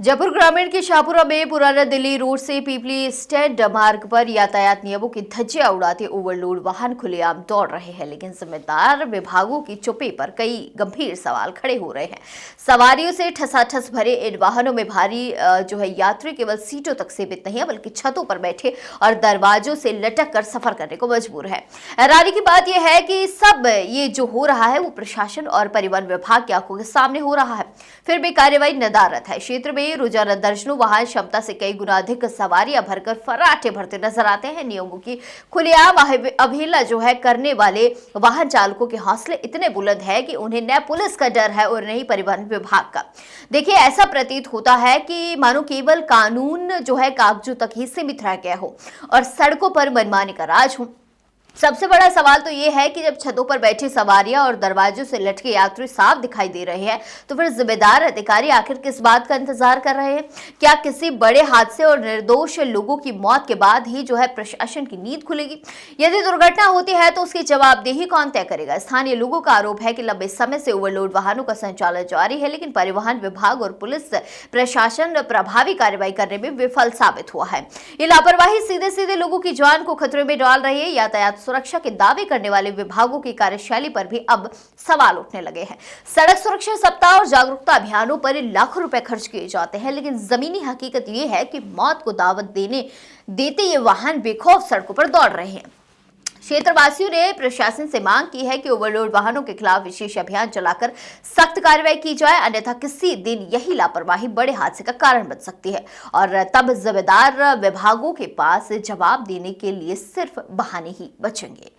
जयपुर ग्रामीण के शाहपुरा में पुराना दिल्ली रोड से पीपली स्टैंड मार्ग पर यातायात नियमों की धज्जियां उड़ाते ओवरलोड वाहन खुलेआम दौड़ रहे हैं, लेकिन जिम्मेदार विभागों की चुप्पी पर कई गंभीर सवाल खड़े हो रहे हैं। सवारियों से ठसाठस भरे इन वाहनों में भारी यात्री केवल सीटों तक सीमित नहीं है, बल्कि छतों पर बैठे और दरवाजों से लटक कर सफर करने को मजबूर है। हैरानी की बात यह है कि सब ये जो हो रहा है वो प्रशासन और परिवहन विभाग की आंखों के सामने हो रहा है, फिर भी कार्रवाई नदारद है। क्षेत्र में रोजाना दर्जनों वाहन क्षमता से कई गुना अधिक सवारियां भरकर फर्राटे भरते नजर आते हैं। नियमों की खुलेआम अवहेलना करने वाले वाहन चालकों के हौसले इतने बुलंद है कि उन्हें न पुलिस का डर है और न ही परिवहन विभाग का। देखिए, ऐसा प्रतीत होता है कि मानो केवल कानून कागजों तक ही सीमित रह गया हो और सड़कों पर मनमानी का राज हो। सबसे बड़ा सवाल तो ये है कि जब छतों पर बैठी सवारियां और दरवाजों से लटके यात्री साफ दिखाई दे रहे हैं, तो फिर जिम्मेदार अधिकारी आखिर किस बात का इंतजार कर रहे हैं? क्या किसी बड़े हादसे और निर्दोष लोगों की मौत के बाद ही प्रशासन की नींद खुलेगी? यदि दुर्घटना होती है तो उसकी जवाबदेही कौन तय करेगा? स्थानीय लोगों का आरोप है कि लंबे समय से ओवरलोड वाहनों का संचालन जारी है, लेकिन परिवहन विभाग और पुलिस प्रशासन प्रभावी कार्रवाई करने में विफल साबित हुआ है। ये लापरवाही सीधे सीधे लोगों की जान को खतरे में डाल रही है। यातायात सुरक्षा के दावे करने वाले विभागों की कार्यशैली पर भी अब सवाल उठने लगे हैं। सड़क सुरक्षा सप्ताह और जागरूकता अभियानों पर लाखों रुपए खर्च किए जाते हैं, लेकिन जमीनी हकीकत यह है कि मौत को दावत देते ये वाहन बेखौफ सड़कों पर दौड़ रहे हैं। क्षेत्रवासियों ने प्रशासन से मांग की है कि ओवरलोड वाहनों के खिलाफ विशेष अभियान चलाकर सख्त कार्रवाई की जाए, अन्यथा किसी दिन यही लापरवाही बड़े हादसे का कारण बन सकती है और तब जिम्मेदार विभागों के पास जवाब देने के लिए सिर्फ बहाने ही बचेंगे।